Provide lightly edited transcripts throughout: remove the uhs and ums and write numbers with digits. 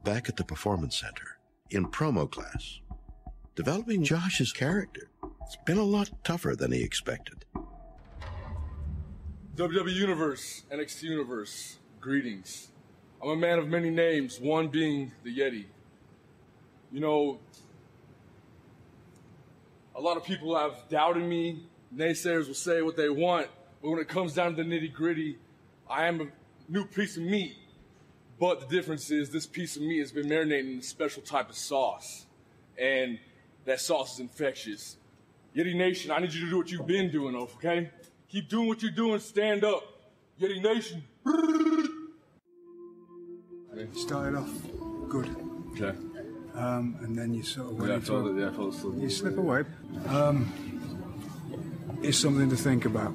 back at the Performance Center in promo class. Developing Josh's character, it's been a lot tougher than he expected. WWE Universe, NXT Universe, greetings. I'm a man of many names, one being the Yeti. You know, a lot of people have doubted me. Naysayers will say what they want, but when it comes down to the nitty-gritty, I am a new piece of meat. But the difference is this piece of meat has been marinating in a special type of sauce. And that sauce is infectious. Yeti Nation, I need you to do what you've been doing, okay? Keep doing what you're doing, stand up. Yeti Nation. Started off good. Okay. And then you sort of went I felt it still. You slip away. It's something to think about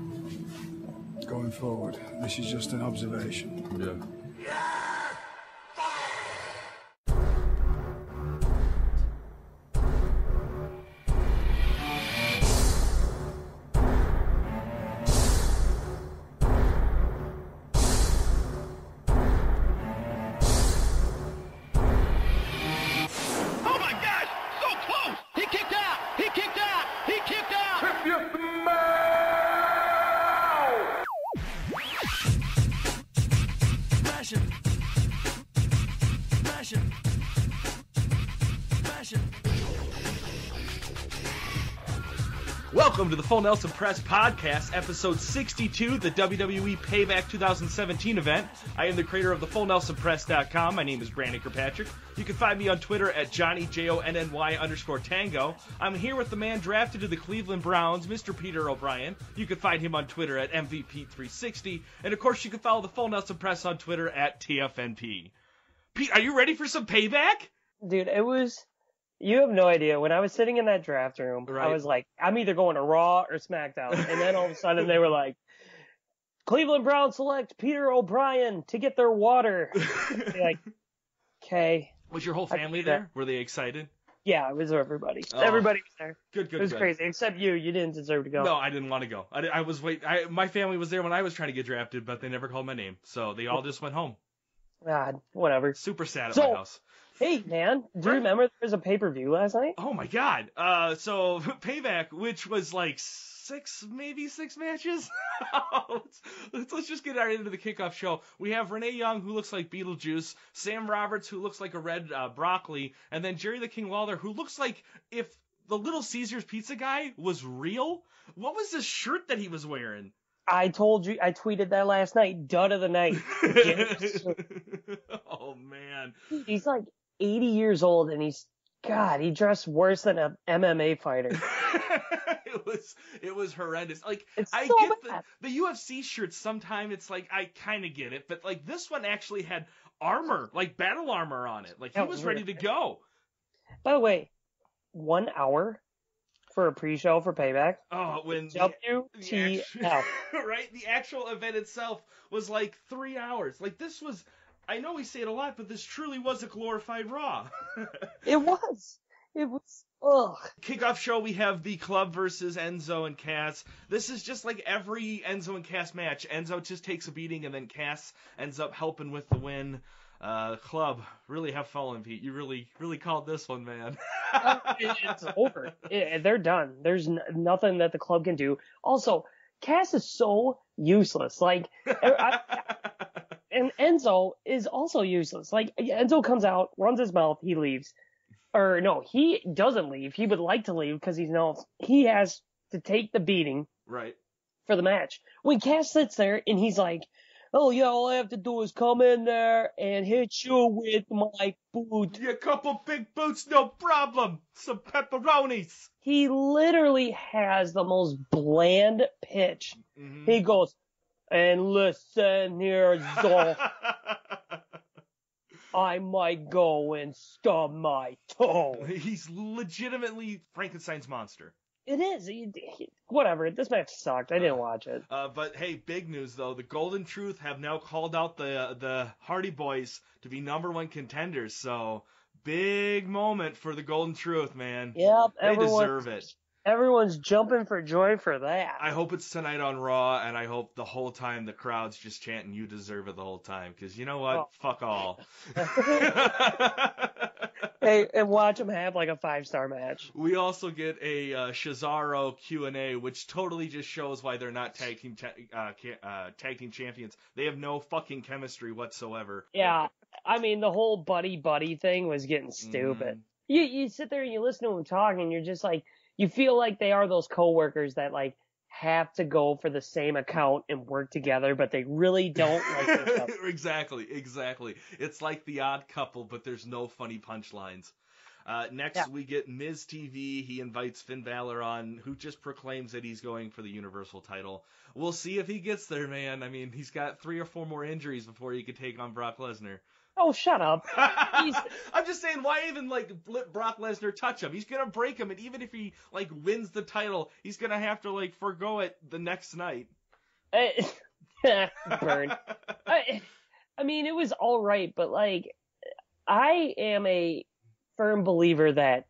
going forward. This is just an observation. Yeah. Welcome to the Full Nelson Press Podcast, episode 62, the WWE Payback 2017 event. I am the creator of thefullnelsonpress.com. My name is Brandon Kirkpatrick. You can find me on Twitter at JohnnyJONNY_Tango. I'm here with the man drafted to the Cleveland Browns, Mr. Peter O'Brien. You can find him on Twitter at MVP360. And of course, you can follow the Full Nelson Press on Twitter at TFNP. Pete, are you ready for some payback? Dude, it was... You have no idea. When I was sitting in that draft room, right. I was like, I'm either going to Raw or SmackDown. And then all of a sudden they were like, Cleveland Browns select Peter O'Brien to get their water. Like, okay. Was your whole family there? Were they excited? Yeah, it was everybody. Oh. Everybody was there. Good. It was crazy, except you. You didn't deserve to go. No, I didn't want to go. I was my family was there when I was trying to get drafted, but they never called my name. So they all just went home. God, whatever. Super sad at my house. Hey, man, do you remember there was a pay-per-view last night? Oh, my God. So, Payback, which was like six matches? let's just get right into the kickoff show. We have Renee Young, who looks like Beetlejuice, Sam Roberts, who looks like a red broccoli, and then Jerry the King Lawler, who looks like if the Little Caesars pizza guy was real. What was this shirt that he was wearing? I told you, I tweeted that last night, dud of the night. Oh, man. He's like 80 years old, and he dressed worse than an MMA fighter. It was horrendous. Like, it's I so get bad. the UFC shirts sometimes, it's like, I kind of get it, but like this one actually had armor, like battle armor on it. Like, he was ready to go. By the way, 1 hour for a pre-show for Payback. Oh, when WTF. Right? The actual event itself was like 3 hours. Like, this was, I know we say it a lot, but this truly was a glorified Raw. It was, ugh. Kickoff show, we have the Club versus Enzo and Cass. This is just like every Enzo and Cass match. Enzo just takes a beating, and then Cass ends up helping with the win. Club, really have fallen, Pete. You really called this one, man. It's over. They're done. There's nothing that the Club can do. Also, Cass is so useless. Like, and Enzo is also useless. Like, Enzo comes out, runs his mouth, he leaves. Or no, he doesn't leave. He would like to leave because he knows he has to take the beating right for the match. When Cass sits there and he's like, oh yeah, all I have to do is come in there and hit you with my boot. Yeah, couple big boots, no problem. Some pepperonis. He literally has the most bland pitch. Mm-hmm. He goes, and listen here, Zol. I might go and stub my toe. He's legitimately Frankenstein's monster. It is. Whatever. This match sucked. I didn't watch it. But hey, big news though. The Golden Truth have now called out the Hardy Boyz to be #1 contenders. So big moment for the Golden Truth, man. Yep. They deserve it. Everyone's jumping for joy for that. I hope it's tonight on Raw, and I hope the whole time the crowd's just chanting, "You deserve it," the whole time. Because you know what? Oh. Fuck all. Hey, and watch them have like a 5-star match. We also get a Cesaro Q&A, which totally just shows why they're not tag team champions. They have no fucking chemistry whatsoever. Yeah, I mean, the whole buddy thing was getting stupid. You sit there and you listen to them talk, and you're just like, you feel like they are those coworkers that like have to go for the same account and work together, but they really don't like each other. Exactly. It's like The Odd Couple, but there's no funny punchlines. Next, we get Miz TV. He invites Finn Balor on, who just proclaims that he's going for the Universal title. We'll see if he gets there, man. I mean, he's got 3 or 4 more injuries before he could take on Brock Lesnar. Oh, shut up. I'm just saying, why even, like, let Brock Lesnar touch him? He's gonna break him, and even if he, like, wins the title, he's gonna have to, like, forgo it the next night. Burn. I mean, it was all right, but, like, I am a firm believer that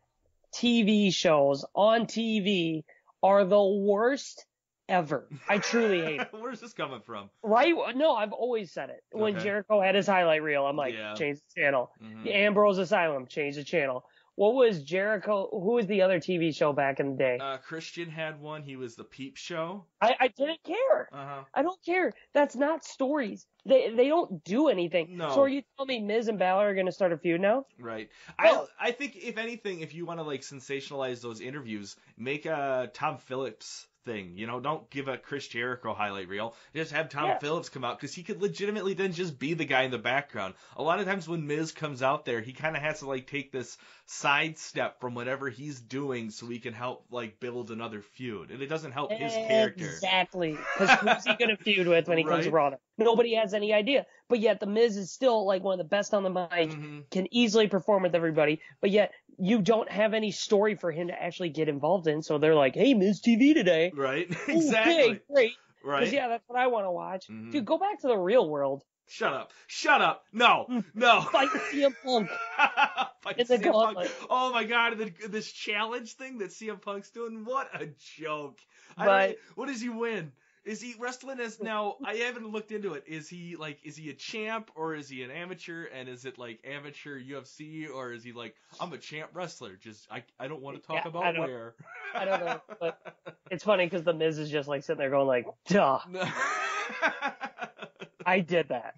TV shows on TV are the worst ever. I truly hate it. Where's this coming from? Right? No, I've always said it. When Jericho had his highlight reel, I'm like, change the channel. The Ambrose Asylum, change the channel. What was Jericho? Who was the other TV show back in the day? Christian had one. He was the Peep Show. I didn't care. I don't care. That's not stories. They don't do anything. No. So are you telling me Miz and Balor are going to start a feud now? Right. Oh. I think, if anything, if you want to, like, sensationalize those interviews, make a Tom Phillips thing. You know, don't give a Chris Jericho highlight reel. Just have Tom Phillips come out, because he could legitimately then just be the guy in the background. A lot of times when Miz comes out there, he kind of has to, like, take this sidestep from whatever he's doing so he can help, like, build another feud. And it doesn't help his character. Exactly. Because who's he going to feud with when he comes to Raw? Nobody has any idea. But yet the Miz is still, like, one of the best on the mic, can easily perform with everybody, but yet you don't have any story for him to actually get involved in, so they're like, hey, Miz TV today. Right, exactly. Okay, great. Right. Because, that's what I want to watch. Dude, go back to the real world. Shut up. No. Fight CM Punk. Fight CM Punk. Oh, my God, this challenge thing that CM Punk's doing, what a joke. What does he win? Is he wrestling as now? I haven't looked into it. Is he a champ, or is he an amateur? And is it like amateur UFC, or is he like, I'm a champ wrestler? Just I don't want to talk about where. I don't know, but it's funny because the Miz is just like sitting there going like, duh. I did that.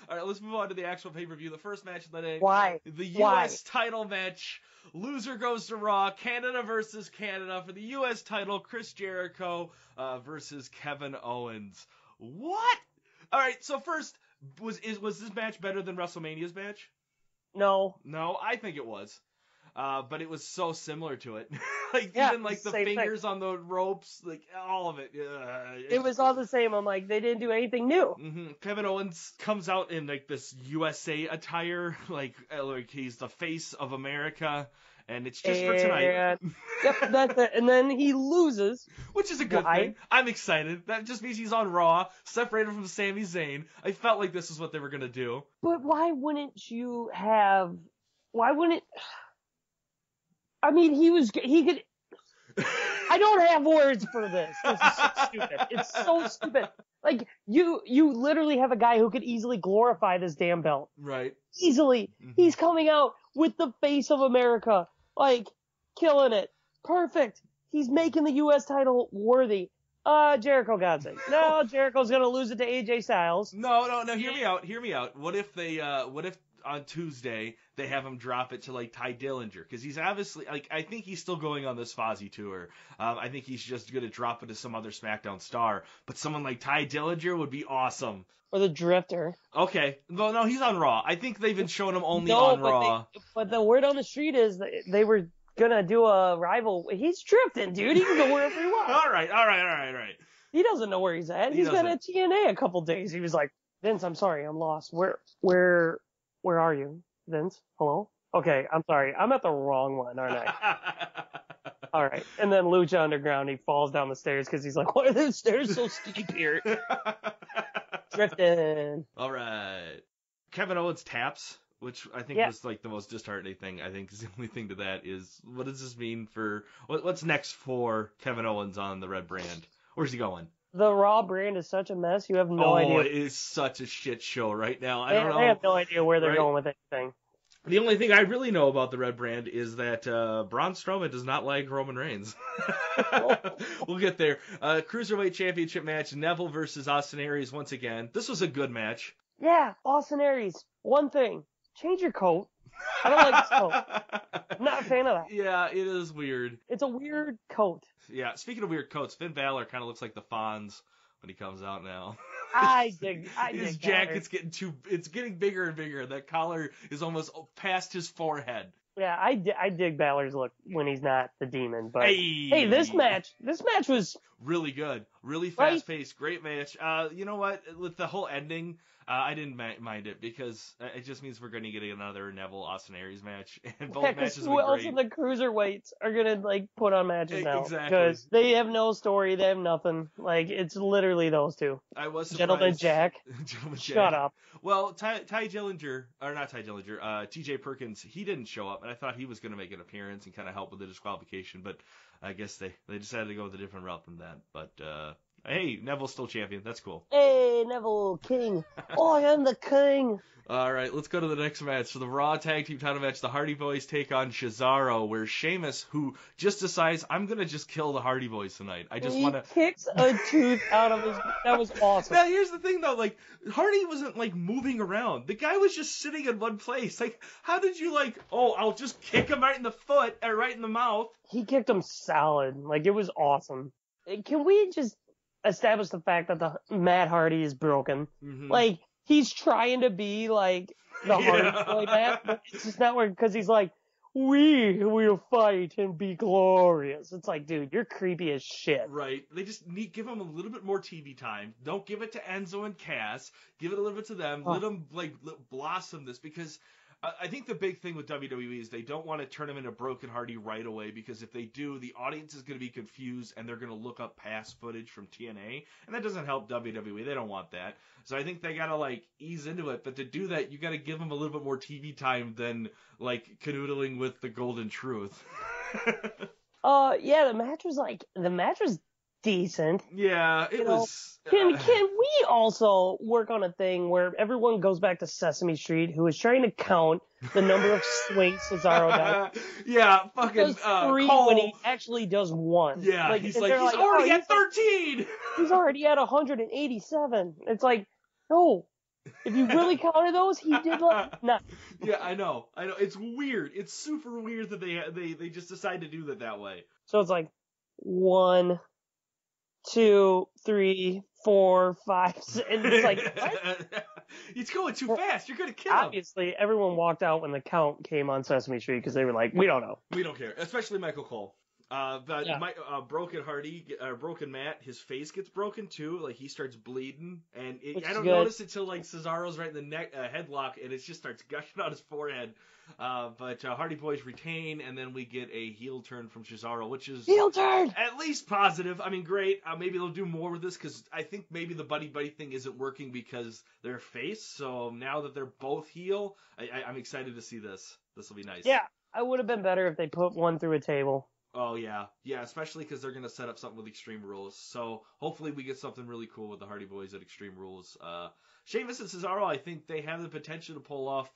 All right, let's move on to the actual pay-per-view. The first match of the day. Why? The U.S. title match. Loser goes to Raw. Canada versus Canada for the U.S. title. Chris Jericho versus Kevin Owens. What? All right, so first, was this match better than WrestleMania's match? No. No, I think it was. But it was so similar to it. Even like the fingers on the ropes, like all of it. It was all the same. I'm like, they didn't do anything new. Kevin Owens comes out in like this USA attire, like he's the face of America, and it's just for tonight. Yep, that's it. And then he loses. Which is a good thing. I'm excited. That just means he's on Raw, separated from Sami Zayn. I felt like this is what they were gonna do. But why wouldn't you have? Why wouldn't? I mean, he could. I don't have words for this. This is so stupid. It's so stupid. Like, you literally have a guy who could easily glorify this damn belt. Right. Easily. He's coming out with the face of America. Like, killing it. Perfect. He's making the U.S. title worthy. Jericho got it. No, Jericho's gonna lose it to AJ Styles. No, hear me out. What if on Tuesday they have him drop it to like Ty Dillinger, because he's obviously like, I think he's still going on this Fozzy tour. I think he's just gonna drop it to some other SmackDown star, but someone like Ty Dillinger would be awesome. Or the Drifter. Okay, well, no, he's on Raw. I think they've been showing him only on Raw. But the word on the street is that they were gonna do a rival. He's drifting, dude. He can go wherever he wants. All right. He doesn't know where he's at. He's been at TNA a couple days. He was like, Vince, I'm sorry, I'm lost. Where are you, Vince? Hello? Okay, I'm sorry. I'm at the wrong one, aren't I? All right. And then Lucha Underground, he falls down the stairs because he's like, why are the stairs so steep here? Drifting. All right. Kevin Owens taps which I think was like the most disheartening thing. I think is the only thing to that is, what does this mean for what's next for Kevin Owens on the Red brand? Where's he going? The Raw brand is such a mess. You have no idea. Oh, it is such a shit show right now. I don't know. I have no idea where they're going with anything. The only thing I really know about the Red brand is that Braun Strowman does not like Roman Reigns. We'll get there. Cruiserweight Championship match, Neville versus Austin Aries once again. This was a good match. Yeah, Austin Aries. One thing. Change your coat. I don't like this coat. I'm not a fan of that. Yeah, it is weird. It's a weird coat. Yeah, speaking of weird coats, Finn Balor kind of looks like the Fonz when he comes out now. I dig his jacket's getting bigger and bigger. That collar is almost past his forehead. Yeah, I dig Balor's look when he's not the demon. But hey, this match was really good, really fast paced, great match. You know what? With the whole ending, I didn't mind it because it just means we're going to get another Neville Austin Aries match, and both matches will be great. Who else in the cruiserweights are going to put on matches now? Exactly. Because they have no story, they have nothing. Like, it's literally those two. I was surprised. Gentleman Jack. Shut up. Well, TJ Perkins, he didn't show up, and I thought he was going to make an appearance and kind of help with the disqualification, but I guess they decided to go with a different route than that. But hey, Neville's still champion. That's cool. Hey, Neville, king. I am the king. All right, let's go to the next match. So the Raw Tag Team title match, the Hardy Boyz take on Cesaro, where Sheamus, who just decides, I'm going to just kill the Hardy Boyz tonight. He kicks a tooth out of his... That was awesome. Now, here's the thing, though. Like, Hardy wasn't, like, moving around. The guy was just sitting in one place. Like, how did you, like, I'll just kick him right in the foot or right in the mouth? He kicked him solid. Like, it was awesome. Can we just establish the fact that the Matt Hardy is broken? Mm-hmm. Like, he's trying to be like the Hardy Boy Matt, but it's just not working because he's like, we will fight and be glorious. It's like, dude, you're creepy as shit. Right. They just give him a little bit more TV time. Don't give it to Enzo and Cass. Give it a little bit to them. Let them blossom this, because I think the big thing with WWE is they don't want to turn him into Broken Hardy right away, because if they do, the audience is going to be confused and they're going to look up past footage from TNA, and that doesn't help WWE. They don't want that. So I think they got to ease into it, but to do that, you got to give him a little bit more TV time than canoodling with the Golden Truth. Yeah, the match was decent. Yeah, it was. Can we also work on a thing where everyone goes back to Sesame Street, who is trying to count the number of swings Cesaro does? Yeah, fucking three Cole. when he actually does one. Yeah, he's already at 13. He's already at 187. It's like, no. If you really counted those, he did no. Yeah, I know. It's weird. It's super weird that they just decide to do that way. So it's like 1, 2, 3, 4, 5, 6, and it's like, what? He's going too fast. You're gonna kill him. Obviously, everyone walked out when the count came on Sesame Street because they were like, we don't know. We don't care. Especially Michael Cole. Broken Matt, his face gets broken too. He starts bleeding, and I don't notice it till Cesaro's right in the neck headlock, and it just starts gushing out his forehead. But Hardy Boyz retain, and then we get a heel turn from Cesaro, which is heel turn, at least positive. I mean, great. Maybe they'll do more with this, because I think maybe the buddy thing isn't working because they're face. So now that they're both heel, I'm excited to see this. This will be nice. Yeah, I would have been better if they put one through a table. Oh, yeah. Yeah, especially because they're going to set up something with Extreme Rules. So hopefully we get something really cool with the Hardy Boyz at Extreme Rules. Sheamus and Cesaro, I think they have the potential to pull off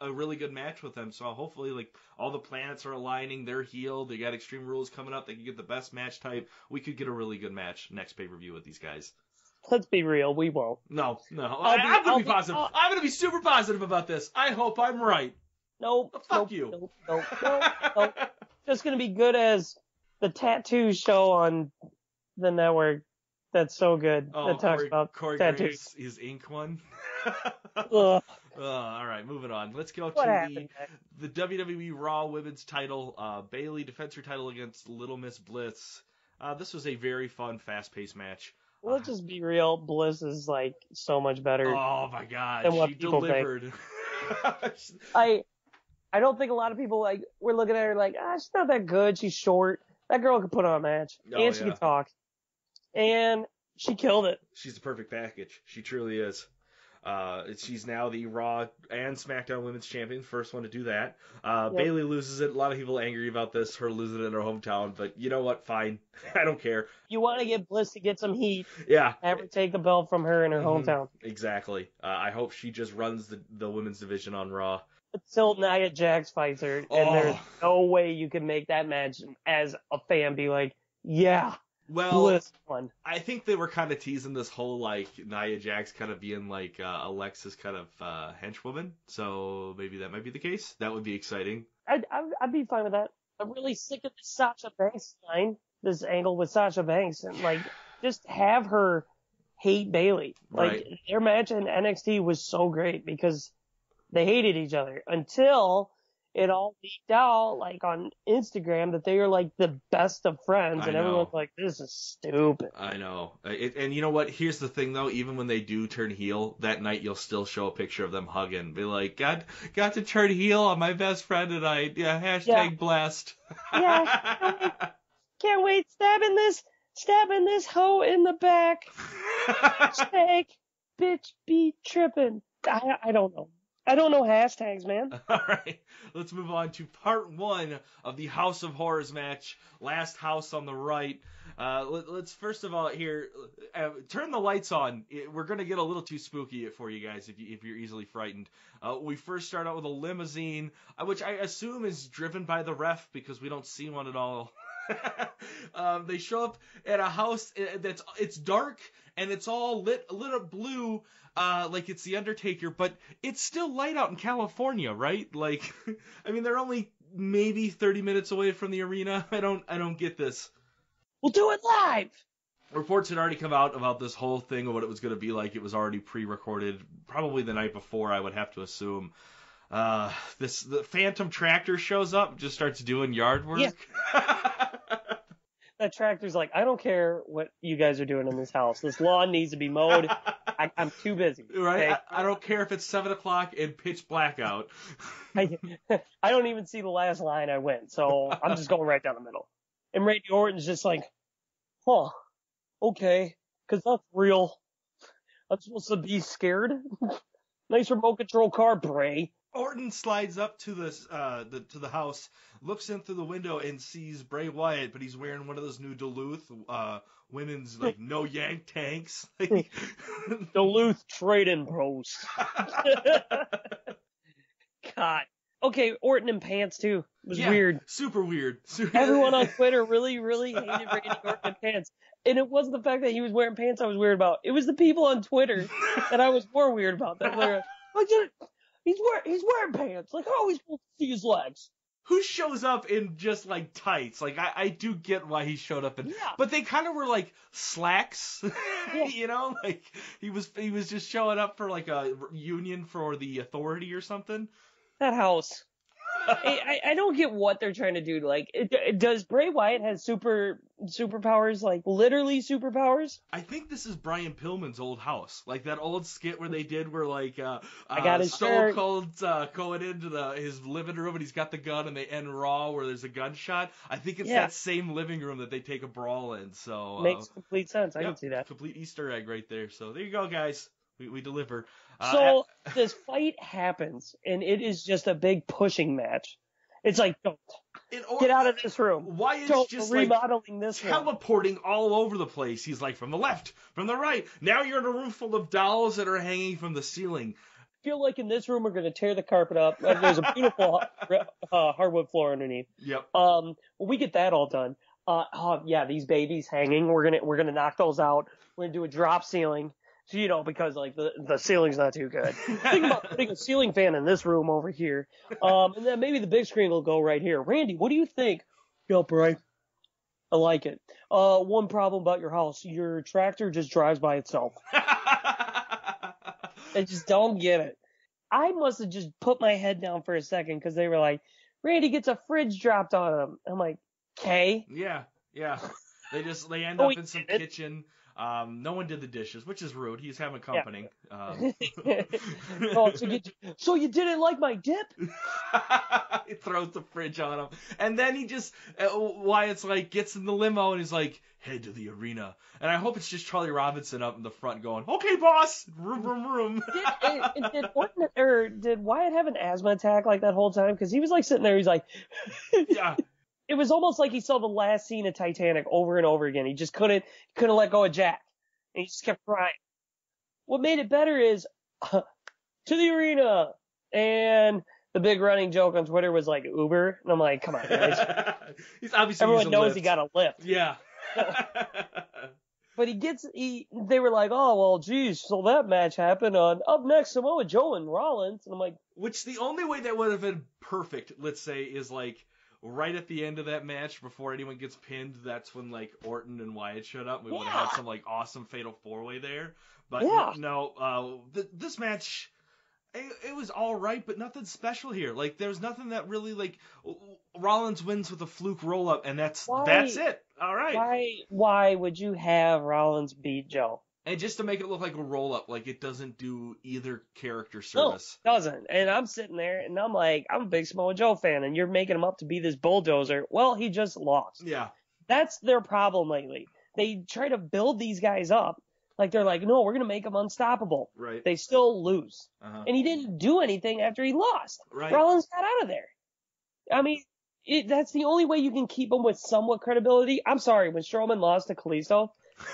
a really good match with them. So hopefully all the planets are aligning. They're healed. They got Extreme Rules coming up. They can get the best match type. We could get a really good match next pay-per-view with these guys. Let's be real. We won't. No. I'm going to be positive. I'm going to be super positive about this. I hope I'm right. Nope. Fuck you. Nope. Just going to be good as the tattoo show on the network that's so good. That talks about Corey tattoos. His ink one. Ugh. All right, moving on. Let's go What to happened? the WWE Raw Women's title. Bayley defends her title against Little Miss Bliss. This was a very fun, fast-paced match. Let's just be real. Bliss is so much better. Oh my God, than what she people delivered. I don't think a lot of people we're looking at her she's not that good. She's short. That girl could put on a match, and she can talk, and she killed it. She's the perfect package. She truly is. She's now the Raw and SmackDown Women's Champion, first one to do that. Bayley loses it. A lot of people are angry about this, her losing it in her hometown, but you know what? Fine. I don't care. You want to get Bliss to get some heat. Yeah. Have her take the belt from her in her hometown. Exactly. I hope she just runs the women's division on Raw. Until Nia Jax fights her, and there's no way you can make that match as a fan be like, yeah, Bliss won. I think they were kind of teasing this whole, like, Nia Jax kind of being like Alexa's kind of henchwoman, so maybe that might be the case. That would be exciting. I'd be fine with that. I'm really sick of this Sasha Banks line, this angle with Sasha Banks, and, like, just have her hate Bayley. Like, their match in NXT was so great because they hated each other until it all leaked out, like, on Instagram that they are, like, the best of friends, and everyone's like, this is stupid. I know. And you know what? Here's the thing, though. Even when they do turn heel, that night you'll still show a picture of them hugging. Be like, got to turn heel on my best friend tonight. Yeah, hashtag blessed. Yeah, can't wait. Stabbing this hoe in the back. Hashtag bitch be tripping. I don't know. I don't know hashtags, man. All right, let's move on to part 1 of the House of Horrors match. Last house on the right. Let's first of all here turn the lights on. We're gonna get a little too spooky for you guys if you're easily frightened. We first start out with a limousine, which I assume is driven by the ref because we don't see one at all. They show up at a house it's dark and it's all lit up blue, like it's the Undertaker, but it's still light out in California, right? Like, I mean, they're only maybe 30 minutes away from the arena. I don't get this. We'll do it live. Reports had already come out about this whole thing of what it was going to be like. It was already pre-recorded, probably the night before, I would have to assume. The Phantom Tractor shows up, just starts doing yard work. Yeah. That tractor's like, I don't care what you guys are doing in this house. This lawn needs to be mowed. I'm too busy. Right? Okay? I don't care if it's 7 o'clock and pitch black out. I don't even see the last line I went, so I'm just going right down the middle. And Randy Orton's just like, huh, okay, because that's real. I'm supposed to be scared. Nice remote control car, Bray. Orton slides up to to the house, looks in through the window and sees Bray Wyatt, but he's wearing one of those new Duluth women's like no yank tanks. Duluth trading post. God. Okay, Orton in pants too. It was weird. Super weird. Everyone on Twitter really, really hated Randy Orton in pants. And it wasn't the fact that he was wearing pants I was weird about. It was the people on Twitter that I was more weird about. That were like, he's wearing pants. Like, how are we supposed to see his legs? Who shows up in just like tights? Like, I do get why he showed up in, but they kind of were like slacks, you know? Like he was just showing up for like a union for the authority or something. That house. I don't get what they're trying to do. Like, does Bray Wyatt have superpowers? Like, literally superpowers? I think this is Brian Pillman's old house. Like, that old skit where they did where, like, I got his Stone Cold's going into his living room and he's got the gun and they end Raw where there's a gunshot. I think it's that same living room that they take a brawl in. So makes complete sense. I can see that. Complete Easter egg right there. So there you go, guys. We deliver. So this fight happens, and it is just a big pushing match. It's like, don't get out of this room. Why is just remodeling this teleporting all over the place? He's like from the left, from the right. Now you're in a room full of dolls that are hanging from the ceiling. I feel like in this room we're going to tear the carpet up. There's a beautiful hardwood floor underneath. Yep. When we get that all done, these babies hanging. We're gonna knock those out. We're gonna do a drop ceiling. So, you know, because like the ceiling's not too good. Think about putting a ceiling fan in this room over here. And then maybe the big screen will go right here. Randy, what do you think? Yo, Bray. I like it. One problem about your house. Your tractor just drives by itself. I just don't get it. I must have just put my head down for a second because they were like, Randy gets a fridge dropped on him. I'm like, okay. Yeah. They end up in some kitchen. No one did the dishes, which is rude. He's having company. Yeah. So you didn't like my dip? He throws the fridge on him. And then he just, Wyatt's like, gets in the limo and he's like, head to the arena. And I hope it's just Charlie Robinson up in the front going, okay, boss. Vroom, vroom, vroom. Did Wyatt have an asthma attack like that whole time? Because he was like sitting there, he's like, yeah. It was almost like he saw the last scene of Titanic over and over again. He just couldn't let go of Jack. And he just kept crying. What made it better is, to the arena. And the big running joke on Twitter was like Uber. And I'm like, come on, guys. He's obviously Everyone knows he got a lift. Yeah. But they were like, oh, well, geez, so that match happened on Up Next, Samoa Joe and Rollins. And I'm like, which the only way that would have been perfect, let's say, is like, right at the end of that match, before anyone gets pinned, that's when like Orton and Wyatt showed up. We would have had some like awesome fatal 4-way there. But no, this match, it was all right, but nothing special here. Like there's nothing that really like Rollins wins with a fluke roll up, and that's it. All right. Why would you have Rollins beat Joe? And just to make it look like a roll-up, like it doesn't do either character service. No, it doesn't. And I'm sitting there, and I'm like, I'm a big Samoa Joe fan, and you're making him up to be this bulldozer. Well, he just lost. Yeah. That's their problem lately. They try to build these guys up. Like, they're like, no, we're going to make them unstoppable. Right. They still lose. Uh-huh. And he didn't do anything after he lost. Right. Rollins got out of there. I mean, that's the only way you can keep him with somewhat credibility. I'm sorry, when Strowman lost to Kalisto,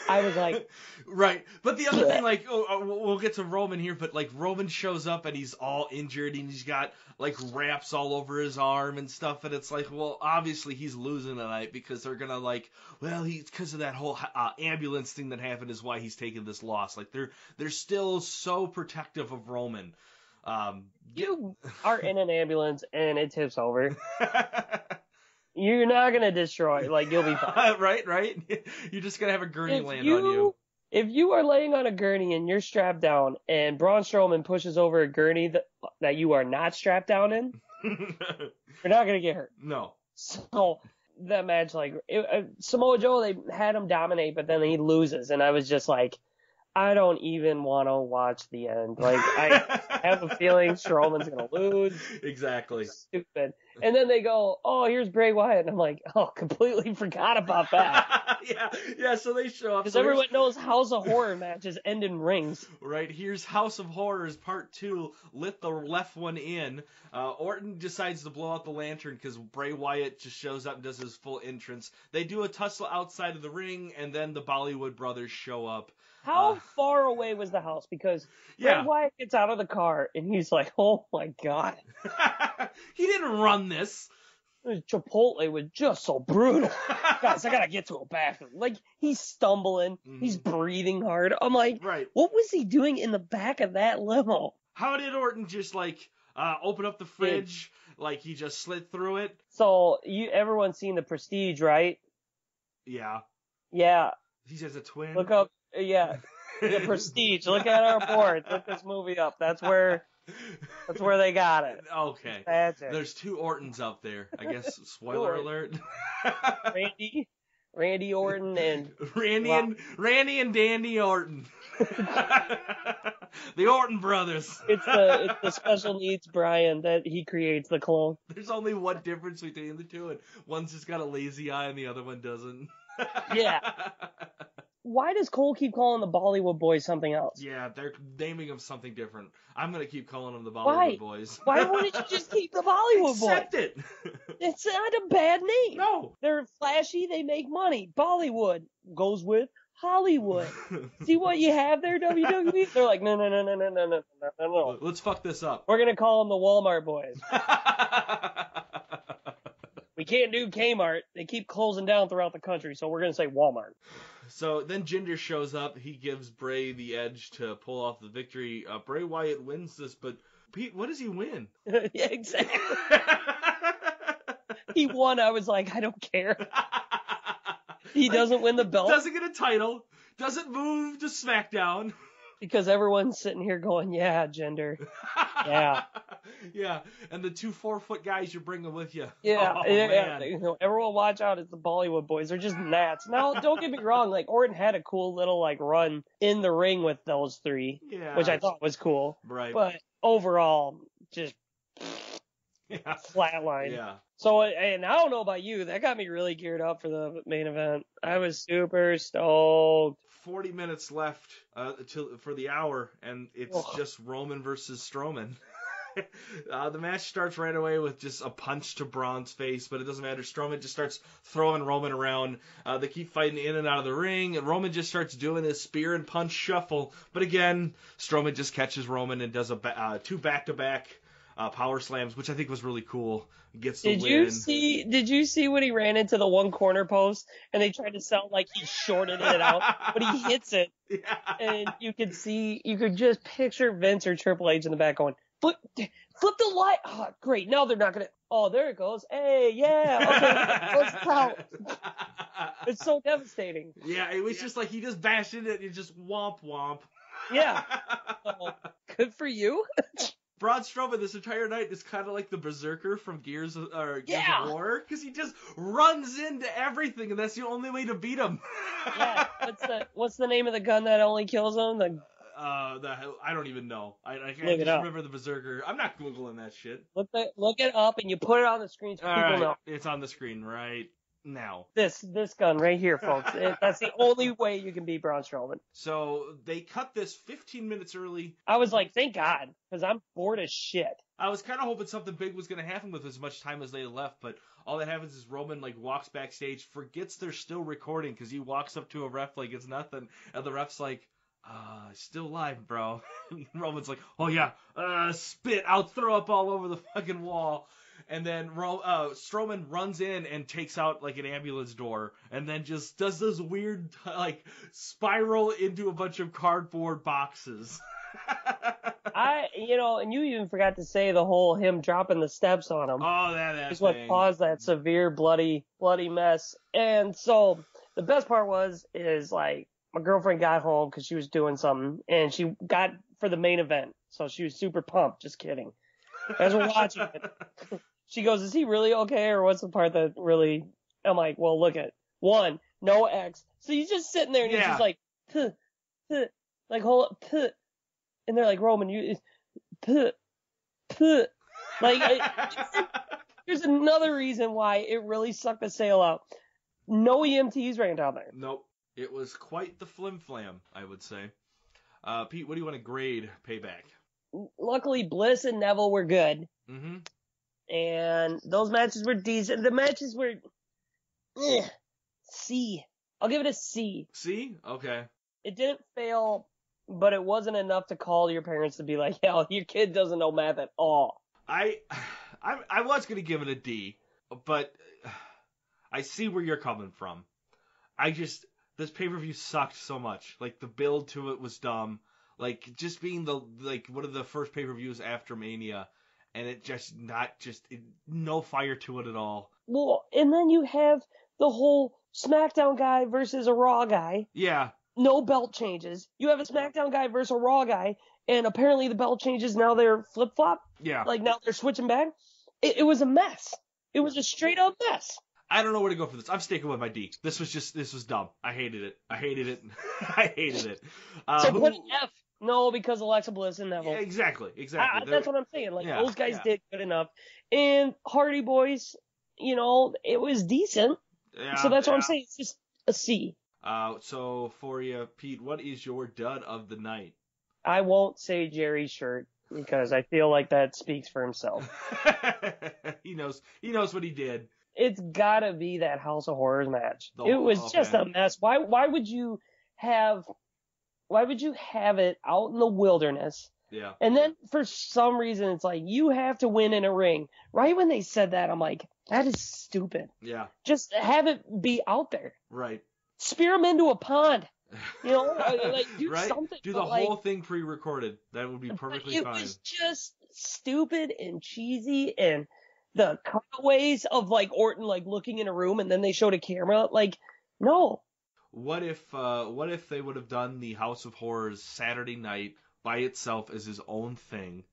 I was like... Right. But the other thing, like, we'll get to Roman here, but, like, Roman shows up and he's all injured and he's got, like, wraps all over his arm and stuff, and it's like, well, obviously he's losing tonight because they're gonna, like, well, because of that whole ambulance thing that happened is why he's taking this loss. Like, they're still so protective of Roman. You are in an ambulance and it tips over. You're not going to destroy. Like, you'll be fine. Right? You're just going to have a gurney land on you. If you are laying on a gurney and you're strapped down and Braun Strowman pushes over a gurney that you are not strapped down in, you're not going to get hurt. No. So, that match, like, Samoa Joe, they had him dominate, but then he loses. And I was just like, I don't even want to watch the end. Like, I have a feeling Strowman's going to lose. Exactly. Stupid. And then they go, oh, here's Bray Wyatt. And I'm like, oh, completely forgot about that. Yeah, so they show up. Because everyone knows House of Horror matches end in rings. Right, here's House of Horrors Part 2, Lit the Left One In. Orton decides to blow out the lantern because Bray Wyatt just shows up and does his full entrance. They do a tussle outside of the ring, and then the Bollywood brothers show up. How far away was the house? Because Bray Wyatt gets out of the car, and he's like, oh, my God. He didn't run this. Chipotle was just so brutal. Guys, I got to get to a bathroom. Like, he's stumbling. Mm-hmm. He's breathing hard. I'm like, What was he doing in the back of that limo? How did Orton just, like, open up the fridge? Like, he just slid through it? So, everyone's seen The Prestige, right? Yeah. Yeah. He has a twin. Look up. Yeah, The Prestige. Look at our board. Look this movie up. That's where they got it. Okay. That's it. There's two Ortons out there. I guess, spoiler alert. Randy Orton and... Randy and Dandy Orton. The Orton brothers. It's the special needs Brian that he creates the clone. There's only one difference between the two, and one's just got a lazy eye and the other one doesn't. Yeah. Why does Cole keep calling the Bollywood Boys something else? Yeah, they're naming them something different. I'm going to keep calling them the Bollywood Boys. Why wouldn't you just keep the Bollywood Boys? Accept it. It's not a bad name. No. They're flashy. They make money. Bollywood goes with Hollywood. See what you have there, WWE? They're like, no. Let's fuck this up. We're going to call them the Walmart Boys. We can't do Kmart. They keep closing down throughout the country, so we're going to say Walmart. So then Jinder shows up. He gives Bray the edge to pull off the victory. Bray Wyatt wins this, but Pete, what does he win? Yeah, exactly. He won. I was like, I don't care. He doesn't win the belt. Doesn't get a title. Doesn't move to SmackDown. Because everyone's sitting here going, yeah, Jinder. Yeah. Yeah, and the 2 4-foot guys you're bringing with you. Yeah, Oh, yeah. man. You know, everyone watch out. It's the Bollywood boys. They're just gnats. Now, don't get me wrong. Like, Orton had a cool little, like, run in the ring with those 3, Yeah. which I thought was cool. Right. But overall, just Yeah. flatline. Yeah. So, and I don't know about you. That got me really geared up for the main event. I was super stoked. 40 minutes left for the hour, and it's just Roman versus Strowman. The match starts right away with just a punch to Braun's face, but it doesn't matter. Strowman just starts throwing Roman around. They keep fighting in and out of the ring, and Roman just starts doing his spear and punch shuffle. But again, Strowman just catches Roman and does 2 back-to-back power slams, which I think was really cool. Gets the win. Did you see when he ran into the one corner post and they tried to sound like he shorted it out, but he hits it, and you could just picture Vince or Triple H in the back going, flip the light. Oh, great. Now they're not gonna. Oh, there it goes. Hey, yeah. Okay, let's count. It's so devastating. Yeah, it was just like he just bashed into it and just womp womp. Yeah. Good for you. Braun Strowman this entire night is kind of like the Berserker from Gears of War, because he just runs into everything, and that's the only way to beat him. Yeah. What's the name of the gun that only kills him? I don't even know. I just remember the Berserker. I'm not Googling that shit. Look it up, and you put it on the screen so people know. It's on the screen right now. This gun right here, folks. That's the only way you can beat Braun Strowman. So they cut this 15 minutes early. I was like, thank God, because I'm bored as shit. I was kind of hoping something big was going to happen with as much time as they left, but all that happens is Roman walks backstage, forgets they're still recording because he walks up to a ref like it's nothing, and the ref's like, still live, bro. And Roman's like, oh yeah, spit, I'll throw up all over the fucking wall. And then Strowman runs in and takes out an ambulance door, and then just does this weird spiral into a bunch of cardboard boxes. And you even forgot to say the whole him dropping the steps on him. Oh, that is what caused that severe bloody mess. And so the best part is my girlfriend got home because she was doing something, and she got for the main event, so she was super pumped. Just kidding. As we're watching it, she goes, "Is he really okay, or what's the part that really?" I'm like, "Well, look at 1, no X." So he's just sitting there, and he's just like, puh, puh, hold up, puh. And they're like, "Roman, you, puh, puh." Here's another reason why it really sucked the sale out. No EMTs ran down there. Nope. It was quite the flim-flam, I would say. Pete, what do you want to grade Payback? Luckily, Bliss and Neville were good. Mm-hmm. And those matches were decent. The matches were C. I'll give it a C. C? Okay. It didn't fail, but it wasn't enough to call your parents to be like, hell, your kid doesn't know math at all. I was going to give it a D, but I see where you're coming from. This pay-per-view sucked so much. The build to it was dumb. Just being one of the first pay-per-views after Mania, and it no fire to it at all. Well, and then you have the whole SmackDown guy versus a Raw guy. Yeah. No belt changes. You have a SmackDown guy versus a Raw guy, and apparently the belt changes, now they're flip-flop. Yeah. Now they're switching back. It was a mess. It was a straight-up mess. I don't know where to go for this. I'm sticking with my D. This was dumb. I hated it. I hated it. So put an F. No, because Alexa Bliss and Neville. Yeah, exactly. That's what I'm saying. Those guys did good enough. And Hardy Boyz, it was decent. Yeah, so that's what I'm saying. It's just a C. So for you, Pete, what is your dud of the night? I won't say Jerry's shirt because I feel like that speaks for himself. He knows what he did. It's gotta be that House of Horrors match. It was just a mess. Why would you have it out in the wilderness? Yeah. And then for some reason it's you have to win in a ring. Right when they said that, I'm like, that is stupid. Yeah. Just have it be out there. Right. Spear him into a pond. Do right? something. Do the whole thing pre-recorded. That would be perfectly fine. It was just stupid and cheesy, and the cutaways of Orton looking in a room and then they showed a camera. No. What if they would have done the House of Horrors Saturday night by itself as his own thing?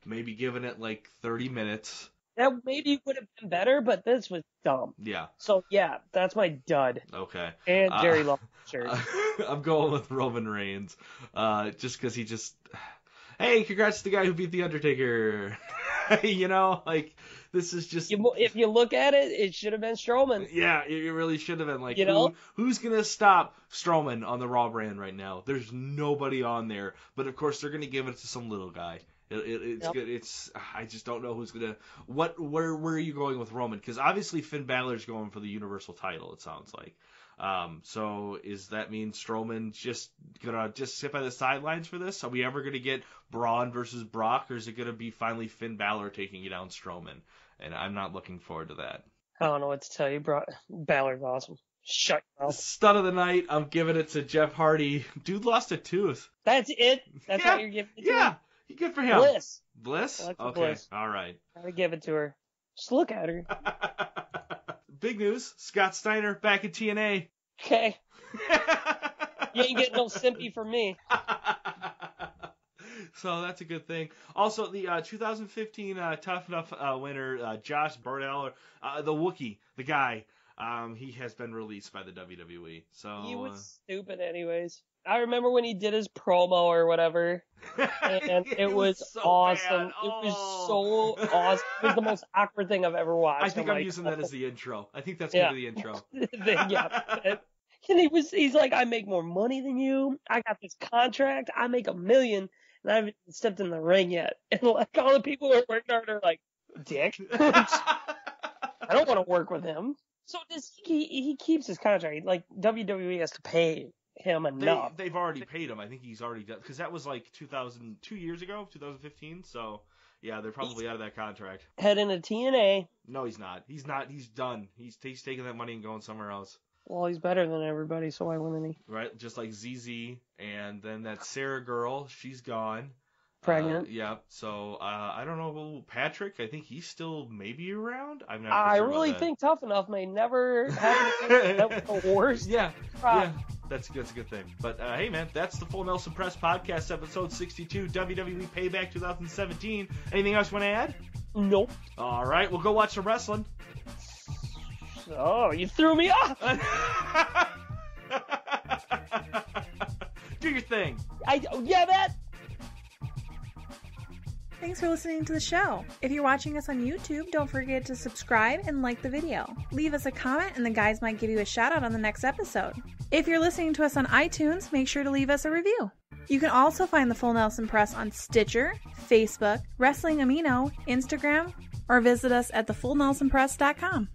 maybe giving it like 30 minutes. That maybe would have been better, but this was dumb. Yeah. So, yeah, that's my dud. Okay. And Jerry Lawler shirt. I'm going with Roman Reigns, just because he just... Hey, congrats to the guy who beat The Undertaker. You know, like, this is just... If you look at it, it should have been Strowman. Yeah, it really should have been. Like, you know? Who's going to stop Strowman on the Raw brand right now? There's nobody on there. But, of course, they're going to give it to some little guy. It's good. I just don't know who's gonna. Where are you going with Roman? Because obviously Finn Balor's going for the Universal title. It sounds like. So is that mean Strowman's just gonna sit by the sidelines for this? Are we ever gonna get Braun versus Brock, or is it gonna be finally Finn Balor taking down Strowman? And I'm not looking forward to that. I don't know what to tell you, bro. Balor's awesome. Shut your mouth. Stud of the night. I'm giving it to Jeff Hardy. Dude lost a tooth. That's it. That's what you're giving it to. Yeah. Good for him. Bliss? Alexa Okay. Bliss. All right. Gotta give it to her. Just look at her. Big news. Scott Steiner back at TNA. Okay. You ain't getting no simpy from me. So that's a good thing. Also, the 2015 Tough Enough winner, Josh Bardell, the Wookiee, the guy, he has been released by the WWE. So He was stupid anyways. I remember when he did his promo or whatever, and it was so awesome. bad. It was so awesome. It was the most awkward thing I've ever watched. I think I'm using that as the intro. I think that's going to be the intro. Yeah. And he's like, I make more money than you. I got this contract. I make $1 million, and I haven't stepped in the ring yet. And like all the people who are working hard are like, dick. I don't want to work with him. So he keeps his contract. Like WWE has to pay him enough. They've already paid him. I think he's already done, because that was like 2 years ago, 2015. So yeah, they're probably out of that contract. Heading to TNA. No, he's not. He's not. He's done. He's taking that money and going somewhere else. Well, he's better than everybody, so why wouldn't he? Right, just like ZZ, and then that Sarah girl, she's gone. Pregnant. Yeah, so I don't know, Patrick, I think he's still maybe around. I'm not I sure really about that. think Tough Enough may never happen. That was the worst. Yeah, that's a good thing. But hey, man, that's the Full Nelson Press Podcast, episode 62, WWE Payback 2017. Anything else you want to add? Nope. All right, we'll go watch some wrestling. Oh, you threw me off. Do your thing. That. Thanks for listening to the show. If you're watching us on YouTube, don't forget to subscribe and like the video. Leave us a comment and the guys might give you a shout out on the next episode. If you're listening to us on iTunes, make sure to leave us a review. You can also find the Full Nelson Press on Stitcher, Facebook, Wrestling Amino, Instagram, or visit us at thefullnelsonpress.com.